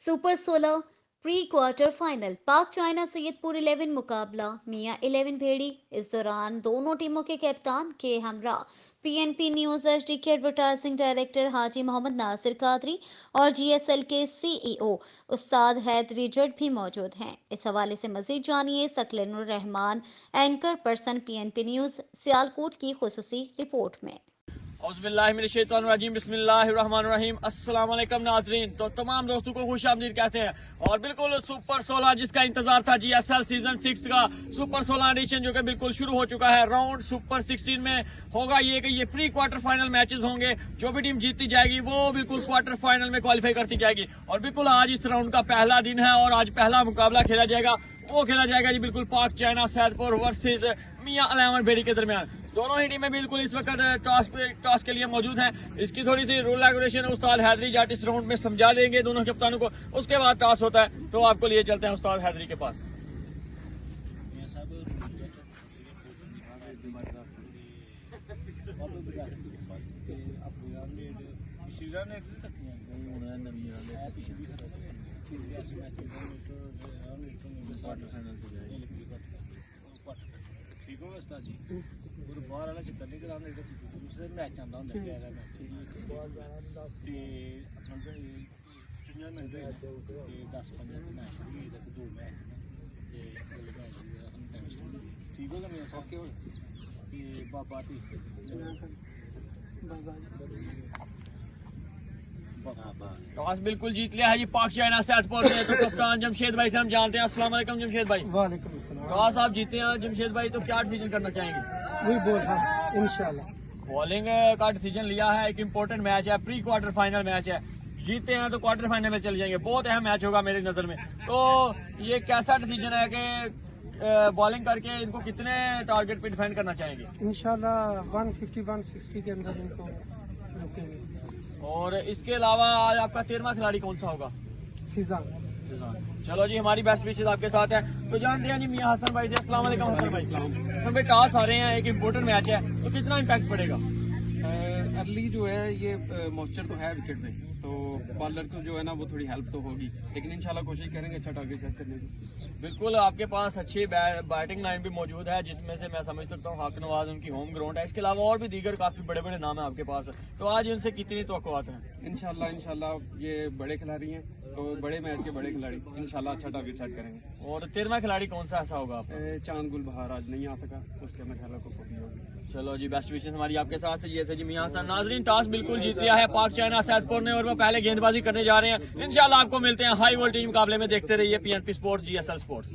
Super 16 pre quarter final पाक China Saidpur 11 मुकाबला मियां 11 भेड़ी। इस दौरान दोनों टीमों के कप्तान के हमरा पीएनपी न्यूज एचडी के एडवर्टाइजिंग डायरेक्टर हाजी मोहम्मद नासिर कादरी और जीएसएल के सीईओ उस्ताद हैदरी जट भी मौजूद हैं। इस हवाले से मजीद जानिए Saqlainur Rahman, anchor person PNP news Sialkot की खुसूसी रिपोर्ट में। बिस्मिल्लाहिर्रहमानिर्रहीम। अस्सलाम वालेकुम नाजरीन। तो तमाम दोस्तों को खुश आमदीद कहते हैं और बिल्कुल सुपर 16 जिसका इंतजार था जीएसएल सीजन 6 का सुपर 16 एडिशन जो कि बिल्कुल शुरू हो चुका है। राउंड सुपर 16 में होगा ये कि ये प्री क्वार्टर फाइनल मैचेस होंगे। जो भी टीम जीतती जाएगी वो बिल्कुल क्वार्टर फाइनल में क्वालिफाई करती जाएगी और बिल्कुल आज इस राउंड का पहला दिन है और आज पहला मुकाबला खेला जाएगा। वो खेला जाएगा जी बिल्कुल पाक चाइना सैयदपुर वर्सेस मियां 11 भेड़ी के दरमियान। दोनों ही टीमें बिल्कुल इस वक्त टॉस के लिए मौजूद हैं। इसकी थोड़ी सी रूल रेगुलेशन उस्ताद हैदरी जाट इस राउंड में समझा देंगे दोनों कप्तानों को। उसके बाद टॉस होता है तो आपको लिए चलते हैं उस्ताद हैदरी के पास। ठीक होगा उस्ताद जी और बाहर वाला चक्कर नहीं कराने दूसरे मैच आंदा होंदा पहला मैच ठीक ते अपना 55 मिनट होए ते 10-15 ते मैच शुरू होई ते दो मैच ते अगले मैच दी हम टेंशन ठीक होगा मेरा सौखे हो ते बाबा ते टॉस बिल्कुल जीत लिया है जी पाक चाइना सैयदपुर ने। तो कप्तान जमशेद भाई से हम जानते हैं। अस्सलाम वालेकुम जमशेद भाई। वालेकुम अस्सलाम। टॉस आप जीते हैं जमशेद भाई, तो क्या डिसीजन करना चाहेंगे? वही बोल रहा इंशाल्लाह बॉलिंग का डिसीजन लिया है। एक इम्पोर्टेंट मैच है, प्री क्वार्टर फाइनल मैच है। जीते हैं तो क्वार्टर फाइनल में चले जाएंगे। बहुत अहम मैच होगा मेरी नजर में। तो ये कैसा डिसीजन है कि बॉलिंग करके इनको कितने टारगेट पे डिफेंड करना चाहेंगे? इंशाल्लाह 150-160 के अंदर इनको रोकेंगे। और इसके अलावा आज आपका 13वां खिलाड़ी कौन सा होगा? फिजान। चलो जी, हमारी बेस्ट विशेष आपके साथ है। तो जानते हैं जी मियां हसन भाई से। अस्सलाम वालेकुम हसन भाई। हसन भाई टॉस आ रहे हैं, एक इम्पोर्टेंट मैच है, तो कितना इम्पैक्ट पड़ेगा? अर्ली जो है ये मॉइस्चर तो है विकेट में, तो बॉलर को जो है ना वो थोड़ी हेल्प तो होगी, लेकिन इंशाल्लाह कोशिश करेंगे अच्छा टारगेट सेट करने की। बिल्कुल आपके पास अच्छी बैटिंग लाइन भी मौजूद है जिसमें से मैं समझ सकता हूँ हाक नवाज उनकी होम ग्राउंड है। इसके अलावा और भी दीगर काफी बड़े बड़े नाम है आपके पास, तो आज उनसे कितनी तवक्कुआत है? इंशाल्लाह ये बड़े खिलाड़ी हैं, तो बड़े मैच के बड़े खिलाड़ी इंशाल्लाह अच्छा टारगेट सेट करेंगे। और 13वां खिलाड़ी कौन सा ऐसा होगा? चांद गुल बहार आज नहीं आ सका, उसके मेरे ख्याल को होगी। चलो जी, बेस्ट विशेष हमारी आपके साथ। ये थे जी मियां हसन। नाजरीन टॉस बिल्कुल जीत लिया है पाक चाइना सैयदपुर ने और वो पहले गेंदबाजी करने जा रहे हैं। इंशाल्लाह आपको मिलते हैं हाई वोल्टेज मुकाबले में। देखते रहिए पीएनपी स्पोर्ट्स, जीएसएल स्पोर्ट्स।